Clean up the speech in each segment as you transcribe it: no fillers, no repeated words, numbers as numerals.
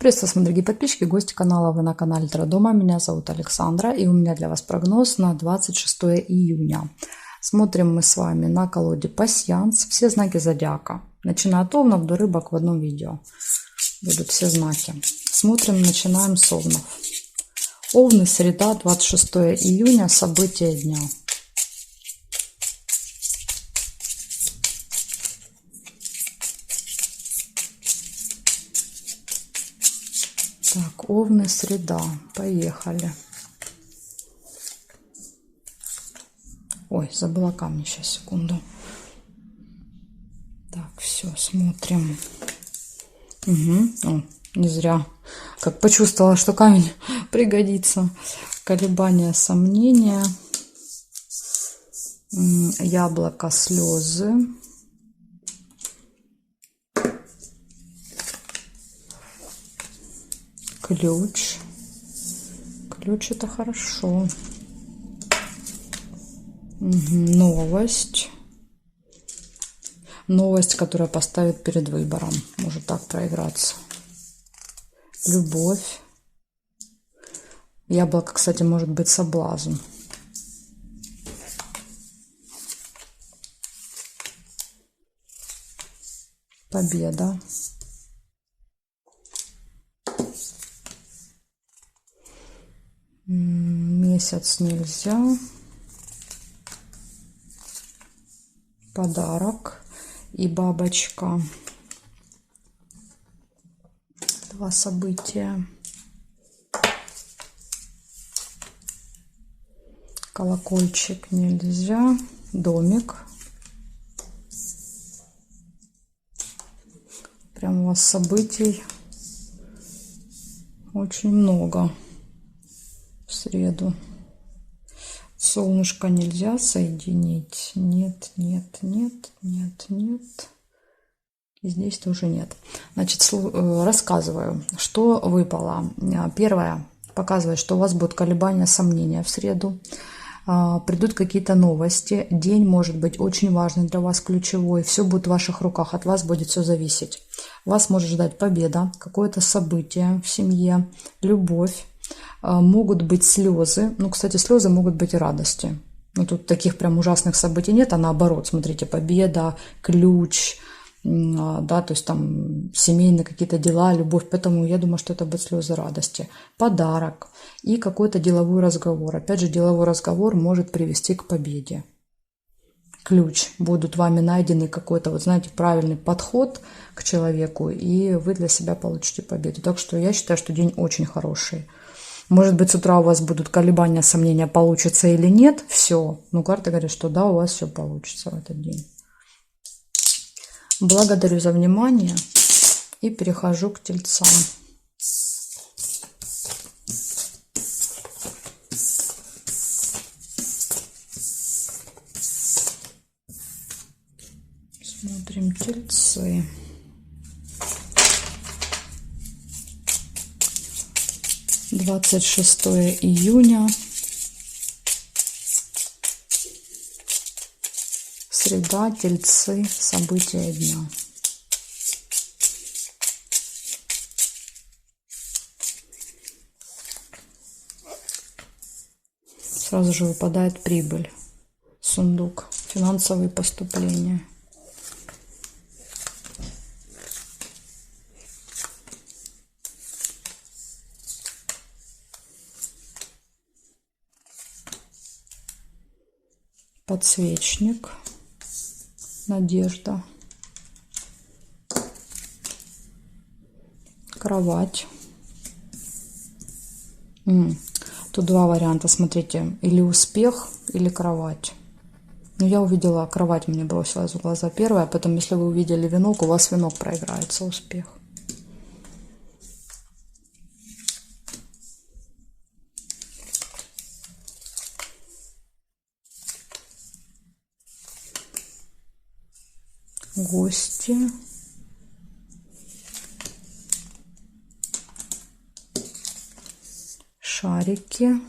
Приветствую вас, мои дорогие подписчики, гости канала. Вы на канале Таро-дома. Меня зовут Александра, и у меня для вас прогноз на 26 июня. Смотрим мы с вами на колоде пасьянс, все знаки зодиака. Начиная от овнов до рыбок в одном видео. Будут все знаки. Смотрим, начинаем с овнов. Овны, среда, 26 июня, события дня. Так, овны, среда. Поехали. Ой, забыла камни, сейчас, секунду. Так, все, смотрим. О, не зря. Как почувствовала, что камень пригодится. Колебания, сомнения. Яблоко, слезы. Ключ. Ключ — это хорошо. Новость. Новость, которая поставит перед выбором. Может так проиграться. Любовь. Яблоко, кстати, может быть соблазн. Победа. Месяц нельзя. Подарок и бабочка. Два события. Колокольчик нельзя. Домик. Прям у вас событий очень много в среду. Солнышко нельзя соединить. Нет, нет, нет, нет, нет. И здесь тоже нет. Значит, рассказываю, что выпало. Первое показывает, что у вас будут колебания, сомнения в среду. Придут какие-то новости. День может быть очень важный для вас, ключевой. Все будет в ваших руках. От вас будет все зависеть. Вас может ждать победа, какое-то событие в семье, любовь. Могут быть слезы. Ну, кстати, слезы могут быть и радости. Ну, тут таких прям ужасных событий нет, а наоборот, смотрите, победа, ключ, да, то есть там семейные какие-то дела, любовь. Поэтому я думаю, что это будут слезы радости. Подарок и какой-то деловой разговор. Опять же, деловой разговор может привести к победе. Ключ. Будут вами найдены какой-то, вот знаете, правильный подход к человеку, и вы для себя получите победу. Так что я считаю, что день очень хороший. Может быть, с утра у вас будут колебания, сомнения, получится или нет. Все. Но карта говорит, что да, у вас все получится в этот день. Благодарю за внимание и перехожу к тельцам. Смотрим тельцы. Двадцать 26 июня. Среда, тельцы, события дня. Сразу же выпадает прибыль. Сундук. Финансовые поступления. Подсвечник. Надежда. Кровать. Тут два варианта, смотрите. Или успех, или кровать. Но я увидела кровать, мне бросилась в глаза первая. Потом, если вы увидели венок, у вас венок проиграется, успех. Гости. Шарики.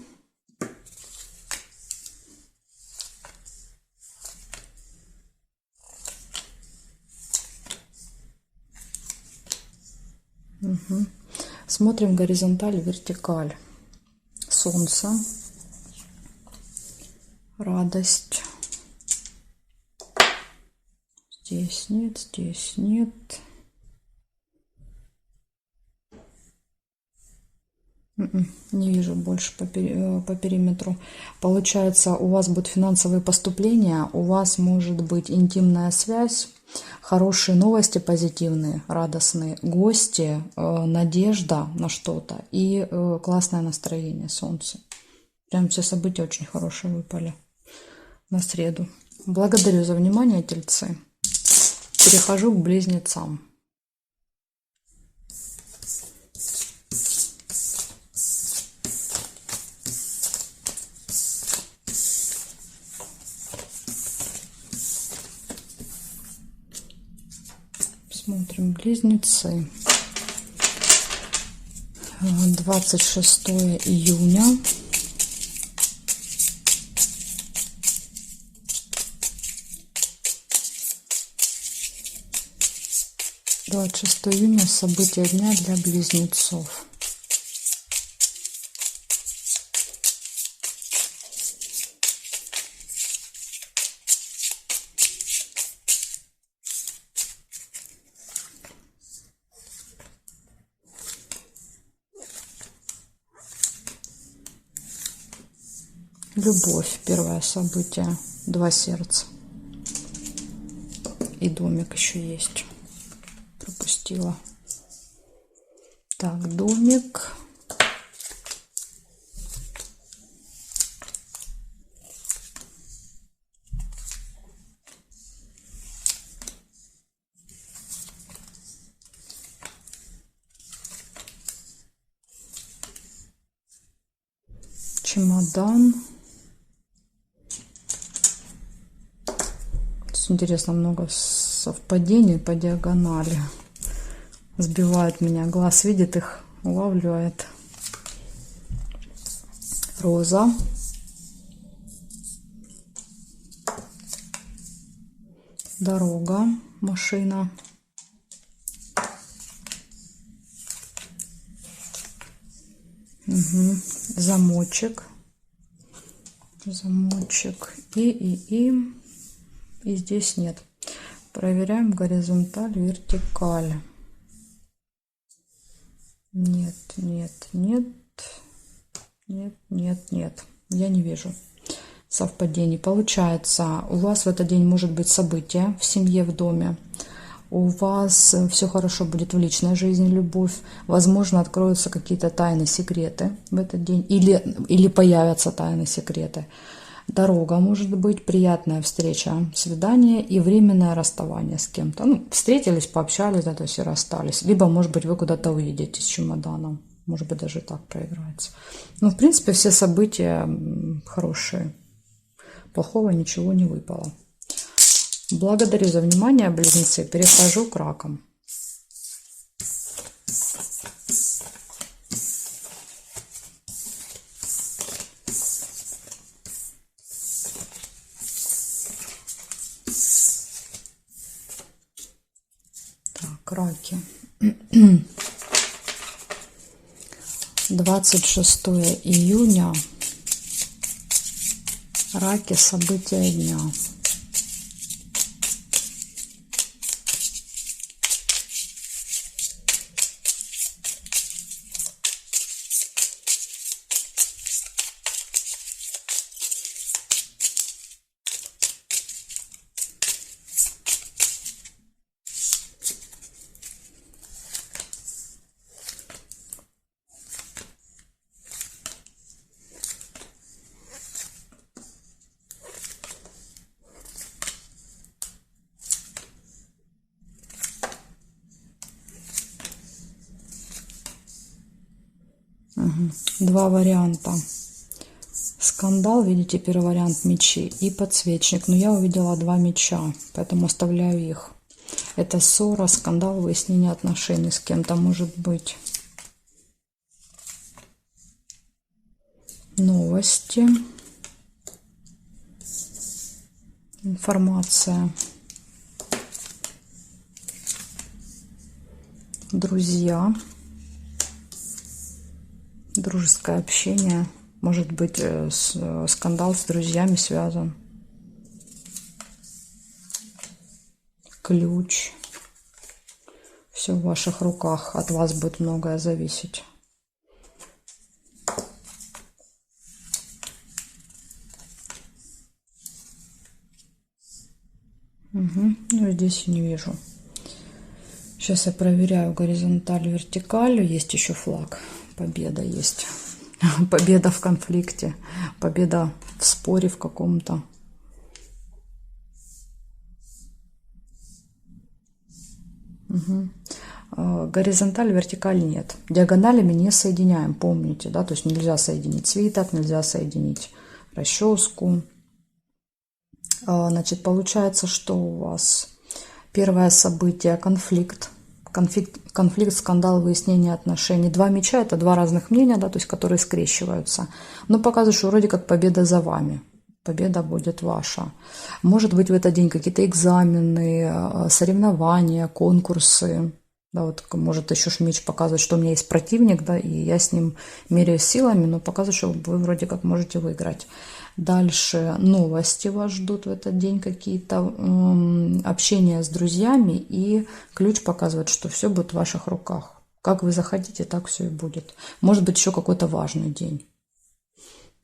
Смотрим горизонталь, вертикаль. Солнце. Радость. Здесь нет, здесь нет. Не вижу больше по периметру. Получается, у вас будут финансовые поступления, у вас может быть интимная связь, хорошие новости позитивные, радостные, гости, надежда на что-то и классное настроение, солнце. Прям все события очень хорошие выпали на среду. Благодарю за внимание, тельцы. Перехожу к близнецам. Смотрим близнецы. 26 июня. июня события дня для близнецов. Любовь, первое событие, 2 сердца. И домик еще есть. Пропустила. Так, домик. Чемодан. Интересно, много совпадений по диагонали. Сбивает меня. Глаз видит их, улавливает. Роза. Дорога. Машина. Угу. Замочек. Замочек. И здесь нет. Проверяем горизонталь, вертикаль. Нет, нет, нет. Нет, нет, нет. Я не вижу совпадений. Получается, у вас в этот день может быть событие в семье, в доме. У вас все хорошо будет в личной жизни, любовь. Возможно, откроются какие-то тайны, секреты в этот день. Или появятся тайны, секреты. Дорога может быть, приятная встреча, свидание и временное расставание с кем-то. Ну, встретились, пообщались, да, то есть и расстались. Либо, может быть, вы куда-то уедете с чемоданом. Может быть, даже так проиграется. Но, в принципе, все события хорошие. Плохого ничего не выпало. Благодарю за внимание, близнецы. Перехожу к ракам. Так, раки. 26 июня. Раки, события дня. Два варианта. Скандал, видите, первый вариант мечи и подсвечник. Но я увидела 2 меча, поэтому оставляю их. Это ссора, скандал, выяснение отношений с кем-то может быть. Новости. Информация. Друзья. Дружеское общение. Может быть, скандал с друзьями связан. Ключ. Все в ваших руках. От вас будет многое зависеть. Угу. Ну, здесь я не вижу. Сейчас я проверяю горизонталь, вертикаль. Есть еще флаг. Победа есть. Победа в конфликте. Победа в споре в каком-то. Угу. Горизонталь, вертикаль нет. Диагоналями не соединяем, помните, да? То есть нельзя соединить свиток, нельзя соединить расческу. Значит, получается, что у вас первое событие – конфликт. Конфликт, скандал, выяснение отношений. Два меча – это два разных мнения, да, то есть которые скрещиваются. Но показывает, что вроде как победа за вами. Победа будет ваша. Может быть, в этот день какие-то экзамены, соревнования, конкурсы. Да, вот может еще меч показывать, что у меня есть противник, да, и я с ним меряюсь силами, но показывает, что вы вроде как можете выиграть. Дальше новости вас ждут в этот день, какие-то общения с друзьями, и ключ показывает, что все будет в ваших руках. Как вы захотите, так все и будет. Может быть, еще какой-то важный день.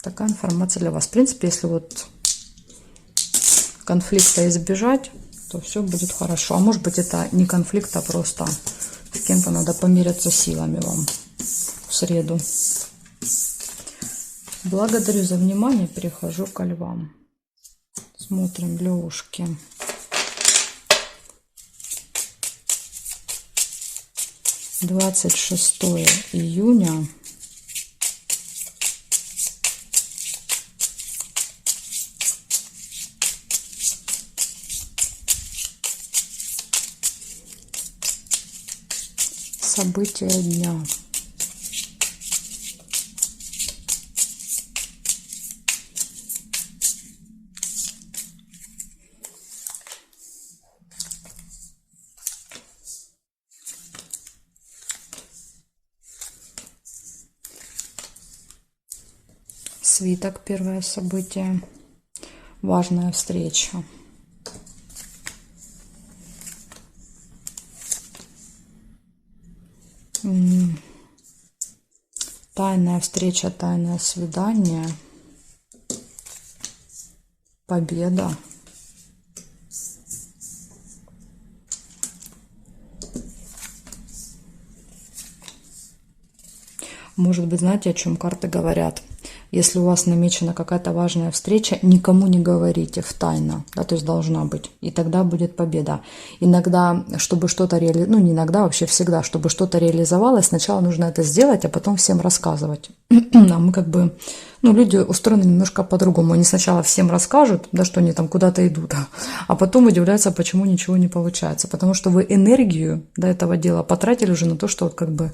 Такая информация для вас. В принципе, если вот конфликта избежать, то все будет хорошо. А может быть, это не конфликт, а просто с кем-то надо померяться силами вам в среду. Благодарю за внимание. Перехожу ко львам. Смотрим львушки. — 26 июня. События дня. Свиток, первое событие. Важная встреча. Тайная встреча, тайное свидание. Победа. Может быть, знаете, о чем карты говорят? Если у вас намечена какая-то важная встреча, никому не говорите втайне, да, то есть должна быть, и тогда будет победа. Иногда, чтобы что-то реализовалось, ну не иногда, вообще всегда, чтобы что-то реализовалось, сначала нужно это сделать, а потом всем рассказывать. А мы как бы, ну люди устроены немножко по-другому. Они сначала всем расскажут, да, что они там куда-то идут, а потом удивляются, почему ничего не получается. Потому что вы энергию до этого дела потратили уже на то, что вот как бы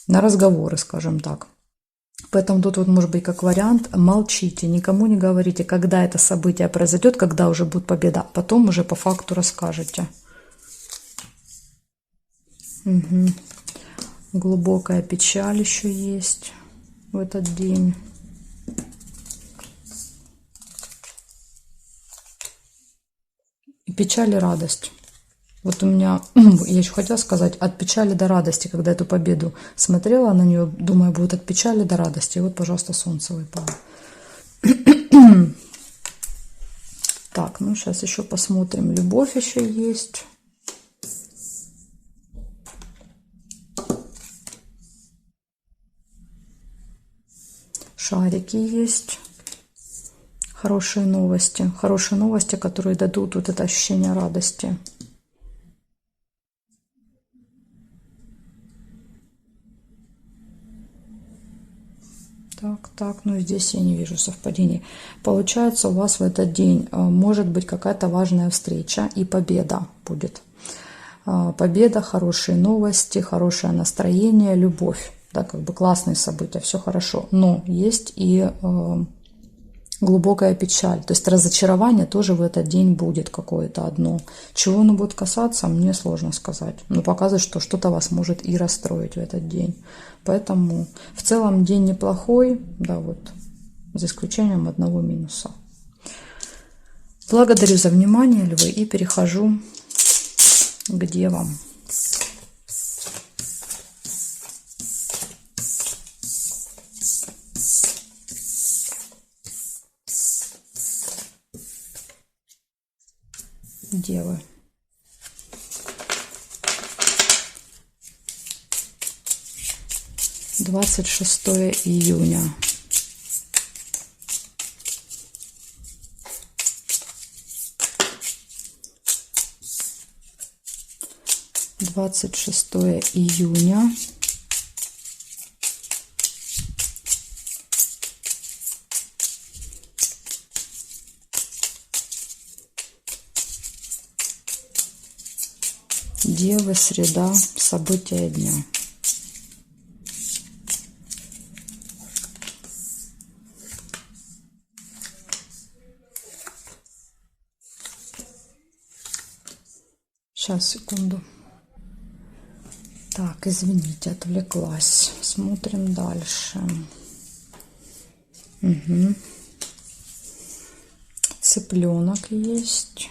на разговоры, скажем так. Поэтому тут вот может быть как вариант: молчите, никому не говорите, когда это событие произойдет, когда уже будет победа, потом уже по факту расскажете. Угу. Глубокая печаль еще есть в этот день. И печаль и радость. Вот у меня, я еще хотела сказать, от печали до радости, когда эту победу смотрела на нее, думаю, будет от печали до радости. И вот, пожалуйста, солнце выпало. Так, ну сейчас еще посмотрим. Любовь еще есть. Шарики есть. Хорошие новости. Хорошие новости, которые дадут вот это ощущение радости. Так, ну здесь я не вижу совпадений. Получается, у вас в этот день может быть какая-то важная встреча и победа будет. Победа, хорошие новости, хорошее настроение, любовь. Да, как бы классные события, все хорошо. Но есть и глубокая печаль. То есть разочарование тоже в этот день будет какое-то одно. Чего оно будет касаться, мне сложно сказать. Но показывает, что что-то вас может и расстроить в этот день. Поэтому в целом день неплохой, да, вот, за исключением одного минуса. Благодарю за внимание, львы, и перехожу к девам. Девы. Двадцать 26 июня. Двадцать 26 июня. Девы, среда, события дня. Сейчас, секунду. Так, извините, отвлеклась. Смотрим дальше. Угу. Цыпленок есть.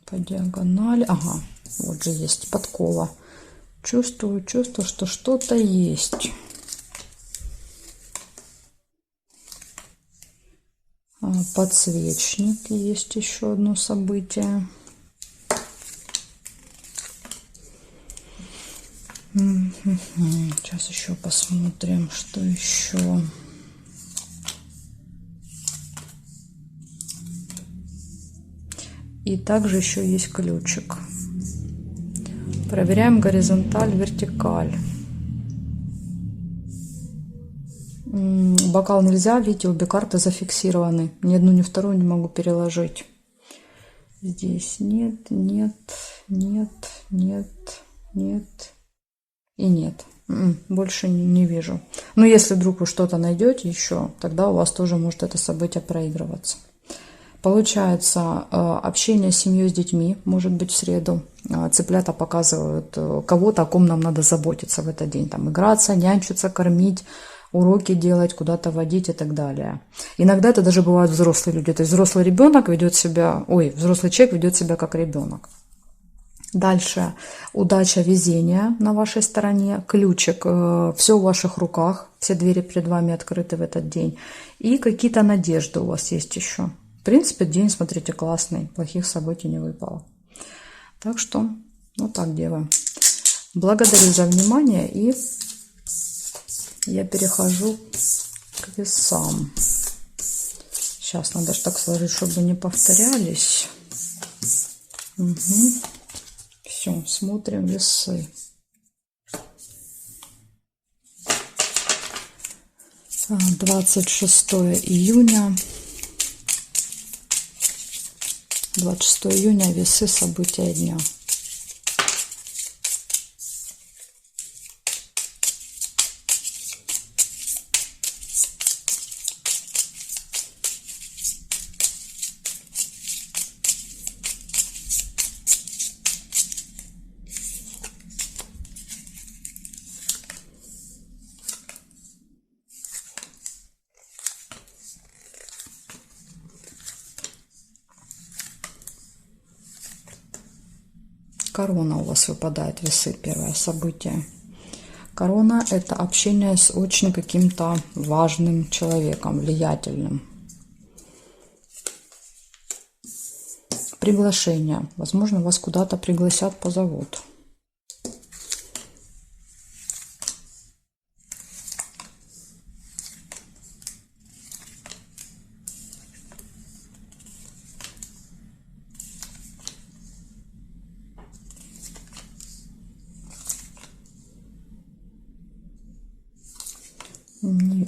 По диагонали. Ага, вот же есть подкова. Чувствую, что что-то есть. Подсвечник, есть еще одно событие. Сейчас еще посмотрим, что еще. И также еще есть ключик. Проверяем горизонталь, вертикаль. Бокал нельзя, видите, обе карты зафиксированы. Ни одну, ни вторую не могу переложить. Здесь нет, нет, нет, нет, нет и нет. Больше не вижу. Но если вдруг вы что-то найдете еще, тогда у вас тоже может это событие проигрываться. Получается, общение с семьей, с детьми, может быть, в среду. Цыплята показывают кого-то, о ком нам надо заботиться в этот день. Там играться, нянчиться, кормить, уроки делать, куда-то водить и так далее. Иногда это даже бывают взрослые люди. То есть взрослый ребенок ведет себя, взрослый человек ведет себя как ребенок. Дальше удача, везение на вашей стороне, ключик, все в ваших руках, все двери перед вами открыты в этот день. И какие-то надежды у вас есть еще. В принципе, день, смотрите, классный, плохих событий не выпало. Так что, вот так, девы. Благодарю за внимание, и я перехожу к весам. Сейчас надо же так сложить, чтобы не повторялись. Угу. Все, смотрим весы. Так, 26 июня. 26 июня, весы, события дня. Корона у вас выпадает, весы, первое событие. Корона – это общение с очень каким-то важным человеком, влиятельным. Приглашение. Возможно, вас куда-то пригласят, позовут.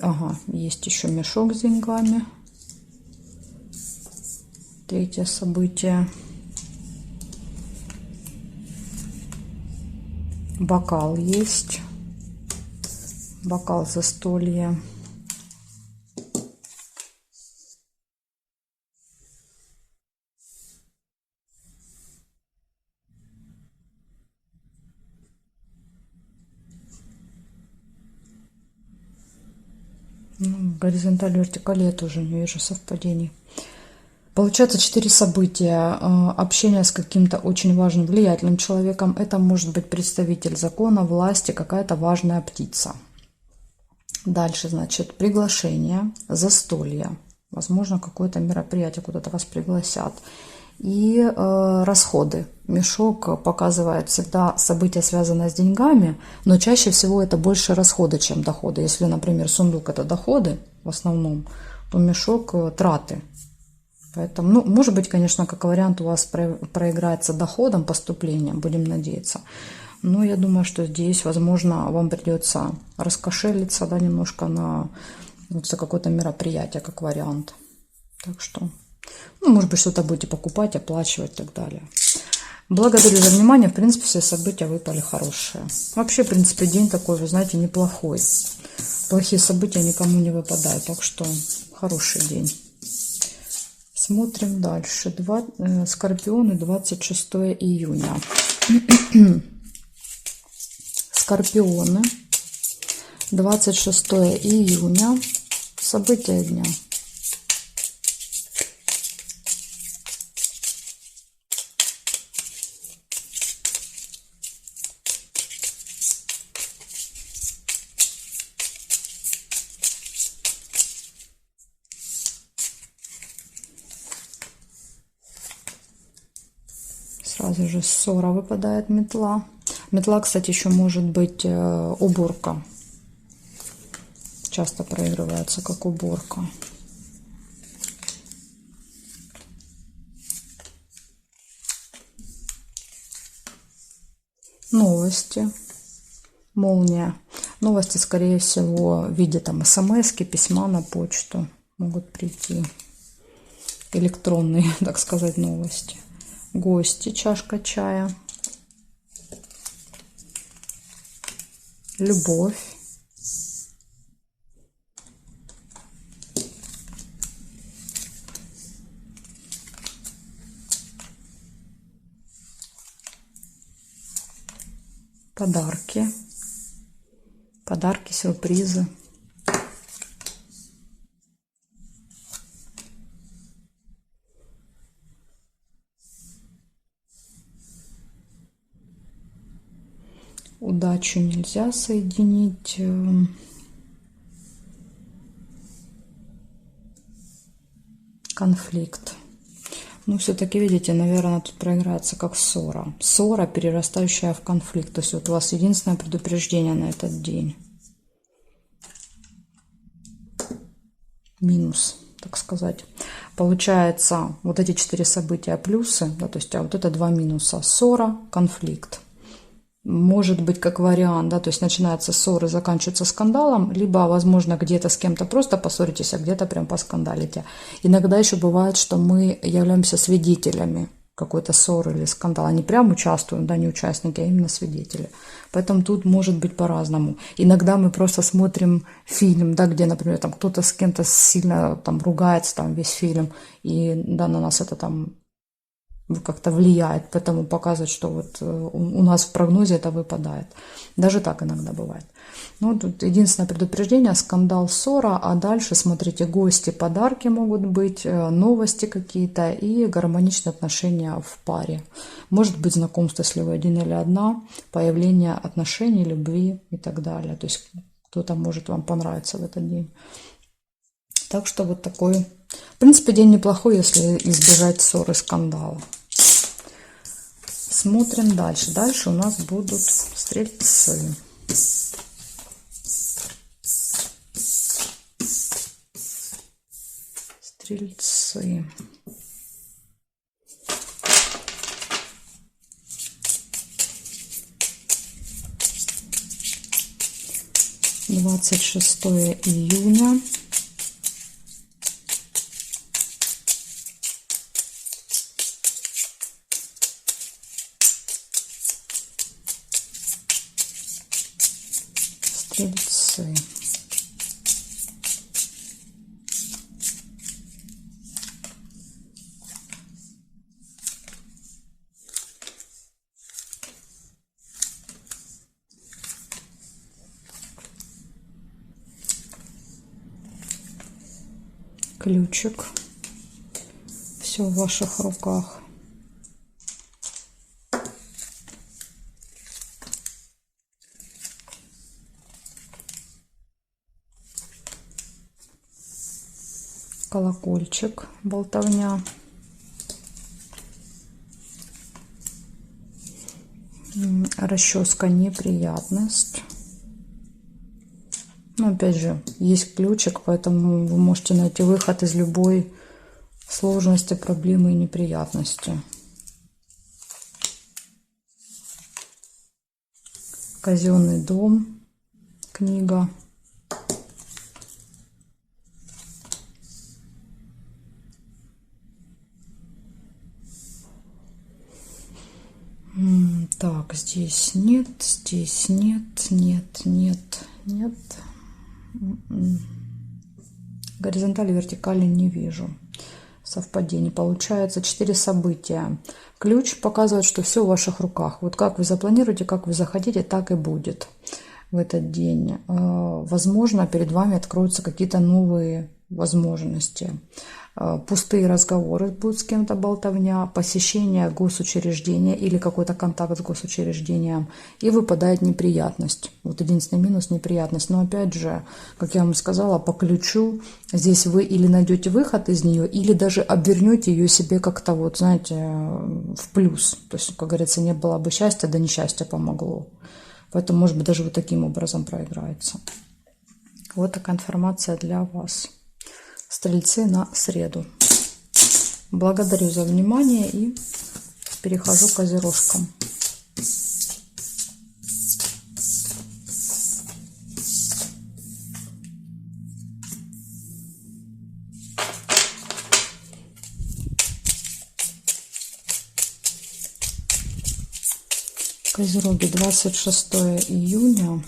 Ага, есть еще мешок с деньгами. Третье событие. Бокал есть. Бокал застолья. Ну, горизонталь, вертикаль я тоже не вижу совпадений. Получается 4 события. Общение с каким-то очень важным, влиятельным человеком. Это может быть представитель закона, власти, какая-то важная птица. Дальше, значит, приглашение, застолье. Возможно, какое-то мероприятие, куда-то вас пригласят. И расходы. Мешок показывает всегда события, связанные с деньгами, но чаще всего это больше расходы, чем доходы. Если, например, сундук – это доходы в основном, то мешок – траты. Поэтому, ну, может быть, конечно, как вариант у вас проиграется доходом, поступлением, будем надеяться. Но я думаю, что здесь, возможно, вам придется раскошелиться, да, немножко на вот, за какое-то мероприятие, как вариант. Так что, ну, может быть, что-то будете покупать, оплачивать и так далее. Благодарю за внимание. В принципе, все события выпали хорошие. Вообще, в принципе, день такой, вы знаете, неплохой. Плохие события никому не выпадают, так что хороший день. Смотрим дальше. Скорпионы, 26 июня. Скорпионы, 26 июня. События дня. Сразу же ссора выпадает, метла. Метла, кстати, еще может быть уборка. Часто проигрывается как уборка. Новости. Молния. Новости, скорее всего, в виде там смс-ки, письма на почту могут прийти. Электронные, так сказать, новости. Гости, чашка чая. Любовь. Подарки. Подарки, сюрпризы. Удачу нельзя соединить. Конфликт. Ну, все-таки, видите, наверное, тут проиграется как ссора. Ссора, перерастающая в конфликт. То есть вот у вас единственное предупреждение на этот день. Минус, так сказать. Получается, вот эти 4 события плюсы, да, то есть, а вот это 2 минуса. Ссора, конфликт. Может быть, как вариант, да, то есть начинается ссора, заканчивается скандалом, либо, возможно, где-то с кем-то просто поссоритесь, а где-то прям поскандалите. Иногда еще бывает, что мы являемся свидетелями какой-то ссоры или скандала. Не прям участвуем, да, не участники, а именно свидетели. Поэтому тут может быть по-разному. Иногда мы просто смотрим фильм, да, где, например, там кто-то с кем-то сильно там ругается, там весь фильм, и да, на нас это там как-то влияет, поэтому показывает, что вот у нас в прогнозе это выпадает. Даже так иногда бывает. Ну, тут единственное предупреждение – скандал, ссора, а дальше, смотрите, гости, подарки могут быть, новости какие-то и гармоничные отношения в паре. Может быть знакомство, если вы один или одна, появление отношений, любви и так далее. То есть кто-то может вам понравиться в этот день. Так что вот такой, в принципе, день неплохой, если избежать ссоры, скандала. Смотрим дальше. Дальше у нас будут стрельцы. Стрельцы. Двадцать 26 июня. Стрельцы. Ключик. Все в ваших руках. Колокольчик, болтовня. Расческа, неприятность. Но опять же, есть ключик, поэтому вы можете найти выход из любой сложности, проблемы и неприятности. Казенный дом, книга. Так, здесь нет, нет. Горизонтали, вертикали не вижу совпадений. Получается 4 события. Ключ показывает, что все в ваших руках. Вот как вы запланируете, как вы захотите, так и будет в этот день. Возможно, перед вами откроются какие-то новые возможности. Пустые разговоры будут с кем-то, болтовня, посещение госучреждения или какой-то контакт с госучреждением, и выпадает неприятность. Вот единственный минус — неприятность. Но опять же, как я вам сказала, по ключу здесь вы или найдете выход из нее, или даже обернете ее себе как-то, вот знаете, в плюс. То есть, как говорится, не было бы счастья, да несчастье помогло. Поэтому, может быть, даже вот таким образом проиграется. Вот такая информация для вас. Стрельцы на среду. Благодарю за внимание и перехожу к козерожкам. Козероги, 26 июня.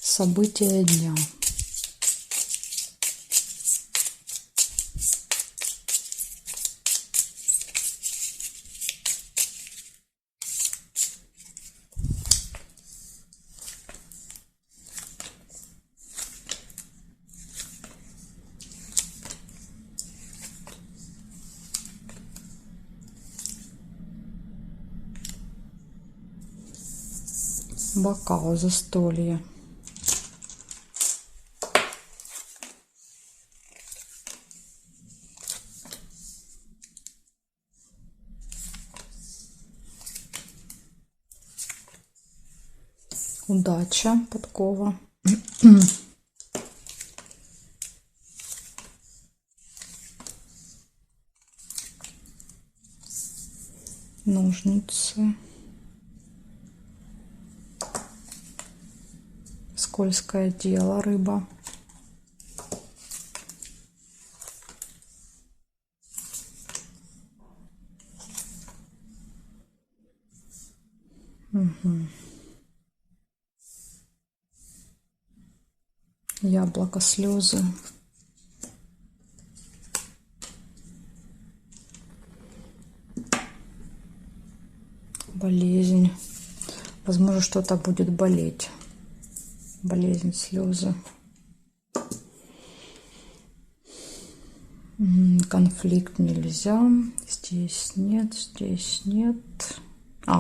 События дня. Бокал, застолье. Удача, подкова. Ножницы. Скользкое дело, рыба. Угу. Яблоко, слезы. Болезнь. Возможно, что-то будет болеть. Болезнь, слезы. Конфликт нельзя. Здесь нет, здесь нет.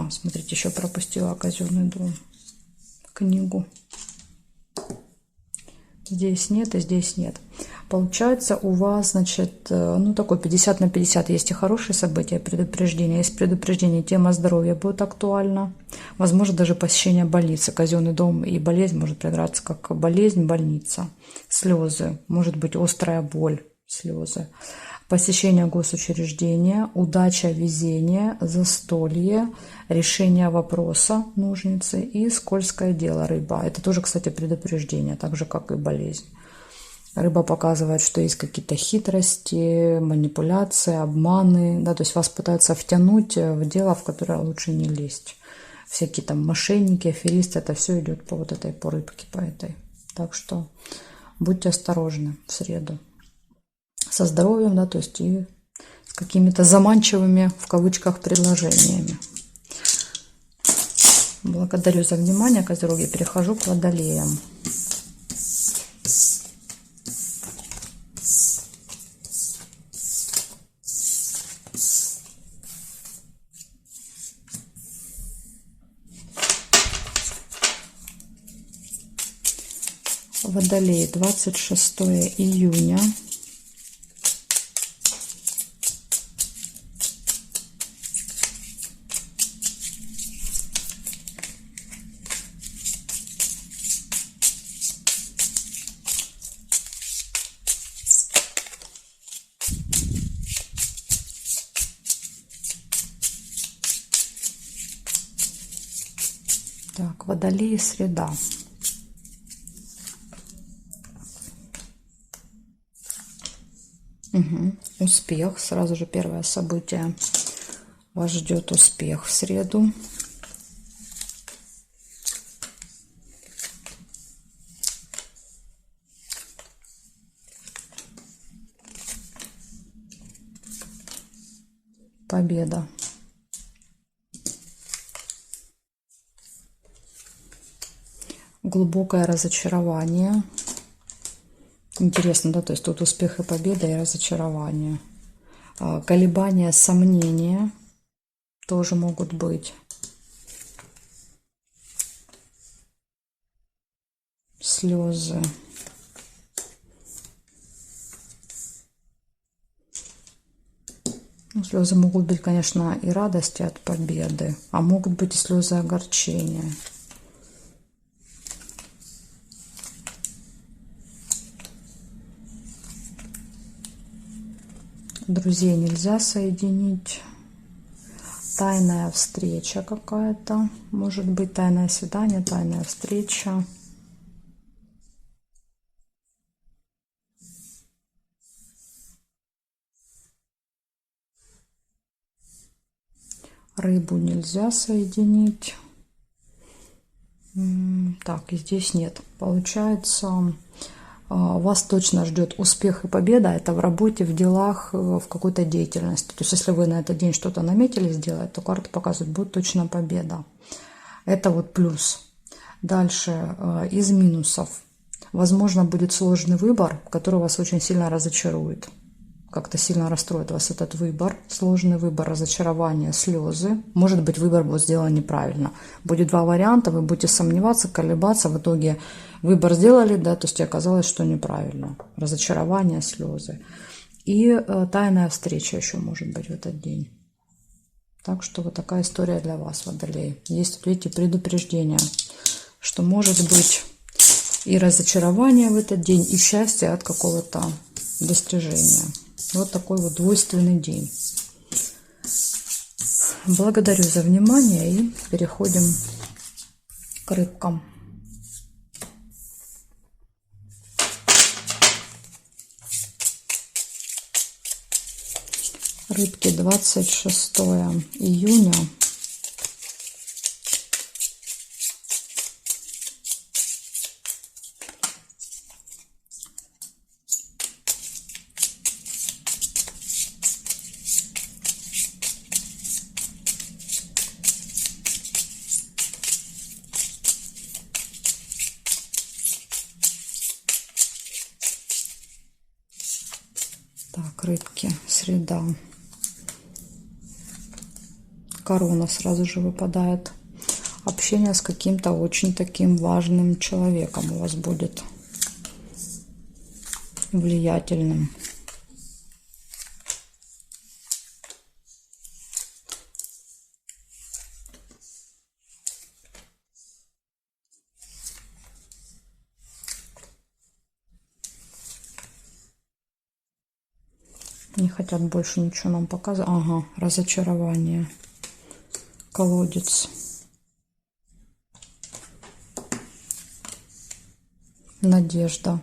Смотрите, еще пропустила казенный дом. Книгу. Здесь нет и здесь нет. Получается, у вас, значит, такой 50 на 50. Есть и хорошие события, предупреждения. Есть предупреждение, тема здоровья будет актуальна. Возможно, даже посещение больницы. Казенный дом и болезнь может проиграться как болезнь, больница. Слезы. Может быть, острая боль, слезы. Посещение госучреждения, удача, везение, застолье, решение вопроса, ножницы и скользкое дело, рыба. Это тоже, кстати, предупреждение, так же, как и болезнь. Рыба показывает, что есть какие-то хитрости, манипуляции, обманы, да, то есть вас пытаются втянуть в дело, в которое лучше не лезть. Всякие там мошенники, аферисты, это все идет по вот этой, по рыбке, по этой. Так что будьте осторожны в среду. Со здоровьем, да, то есть и с какими-то заманчивыми, в кавычках, предложениями. Благодарю за внимание, Козероги. Перехожу к Водолеям. Водолей, 26 июня. Так, Водолей, среда. Угу. Успех. Сразу же первое событие. Вас ждет успех в среду. Победа. Глубокое разочарование. Интересно, да, то есть тут успех и победа, и разочарование. Колебания, сомнения тоже могут быть. Слезы. Ну, слезы могут быть, конечно, и радости от победы, а могут быть и слезы огорчения. Друзей нельзя соединить. Тайная встреча какая-то. Может быть, тайное свидание, тайная встреча. Рыбу нельзя соединить. Так, и здесь нет. Получается, вас точно ждет успех и победа. Это в работе, в делах, в какой-то деятельности. То есть, если вы на этот день что-то наметили сделать, то карта показывает, будет точно победа. Это вот плюс. Дальше, из минусов. Возможно, будет сложный выбор, который вас очень сильно разочарует. Как-то сильно расстроит вас этот выбор. Сложный выбор, разочарование, слезы. Может быть, выбор будет сделан неправильно. Будет два варианта, вы будете сомневаться, колебаться. В итоге выбор сделали, да, то есть оказалось, что неправильно. Разочарование, слезы. И тайная встреча еще может быть в этот день. Так что вот такая история для вас, Водолей. Есть вот эти предупреждения, что может быть и разочарование в этот день, и счастье от какого-то достижения. Вот такой вот двойственный день. Благодарю за внимание и переходим к рыбкам. Рыбки, 26 июня. Так, рыбки, среда. Корона сразу же выпадает. Общение с каким-то очень таким важным человеком у вас будет. Влиятельным. Не хотят больше ничего нам показывать. Ага, разочарование. Колодец. Надежда.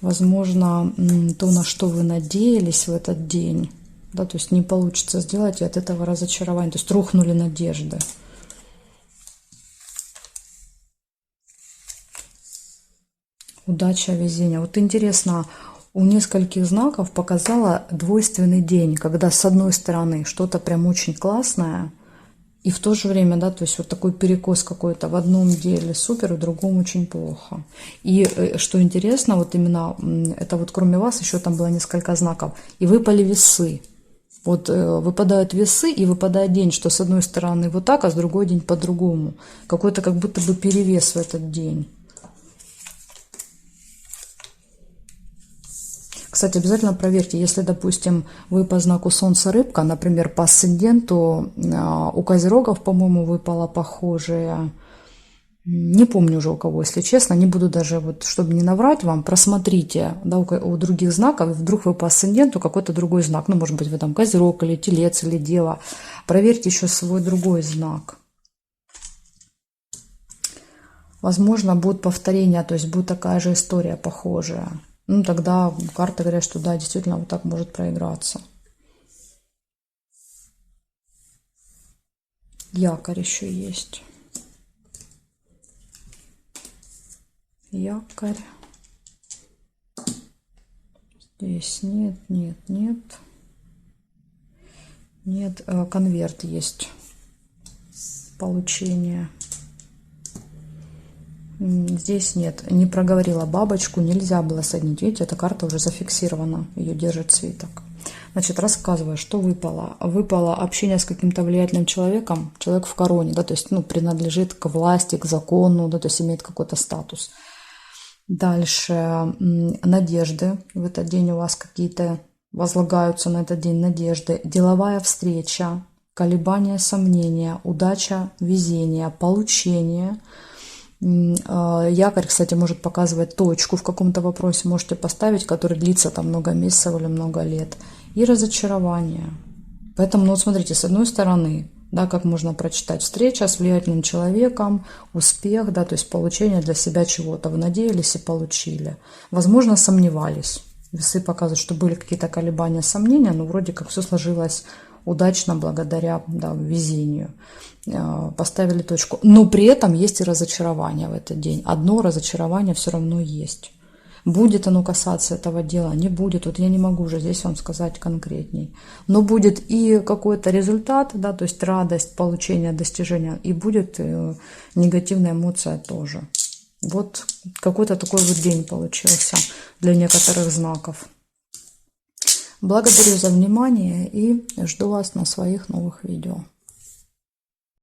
Возможно, то, на что вы надеялись в этот день, да, то есть не получится сделать, и от этого разочарования, то есть рухнули надежды. Удача, везение. Вот интересно, у нескольких знаков показала двойственный день, когда с одной стороны что-то прям очень классное, и в то же время, да, то есть вот такой перекос какой-то в одном деле супер, в другом очень плохо. И что интересно, вот именно это вот кроме вас еще там было несколько знаков, и выпали весы. Вот выпадают весы и выпадает день, что с одной стороны вот так, а с другой день по-другому. Какой-то как будто бы перевес в этот день. Кстати, обязательно проверьте, если, допустим, вы по знаку Солнца Рыбка, например, по асценденту, у Козерогов, по-моему, выпало похожее. Не помню уже у кого, если честно, не буду даже, вот, чтобы не наврать вам, просмотрите, да, у других знаков, вдруг вы по асценденту какой-то другой знак, ну, может быть, вы там Козерог или Телец или Дева, проверьте еще свой другой знак. Возможно, будет повторение, то есть будет такая же история похожая. Ну, тогда карты говорят, что да, действительно, вот так может проиграться. Якорь еще есть. Якорь. Здесь нет, нет, нет. Нет, конверт есть. Получение. Здесь нет, не проговорила бабочку, нельзя было соединить. Видите, эта карта уже зафиксирована, ее держит свиток. Значит, рассказываю, что выпало. Выпало общение с каким-то влиятельным человеком, человек в короне, да, то есть, ну, принадлежит к власти, к закону, да, то есть имеет какой-то статус. Дальше надежды. В этот день у вас какие-то возлагаются на этот день надежды. Деловая встреча, колебания, сомнения, удача, везение, получение. Якорь, кстати, может показывать точку в каком-то вопросе, можете поставить, который длится там много месяцев или много лет. И разочарование. Поэтому, ну, вот смотрите, с одной стороны, да, как можно прочитать, встреча с влиятельным человеком, успех, да, то есть получение для себя чего-то. Вы надеялись и получили. Возможно, сомневались. Весы показывают, что были какие-то колебания, сомнения, но вроде как все сложилось удачно благодаря, да, везению. Поставили точку. Но при этом есть и разочарование в этот день. Одно разочарование все равно есть. Будет оно касаться этого дела, не будет. Вот я не могу уже здесь вам сказать конкретней. Но будет и какой-то результат, да, то есть радость, получение, достижения, и будет негативная эмоция тоже. Вот какой-то такой вот день получился для некоторых знаков. Благодарю за внимание и жду вас на своих новых видео.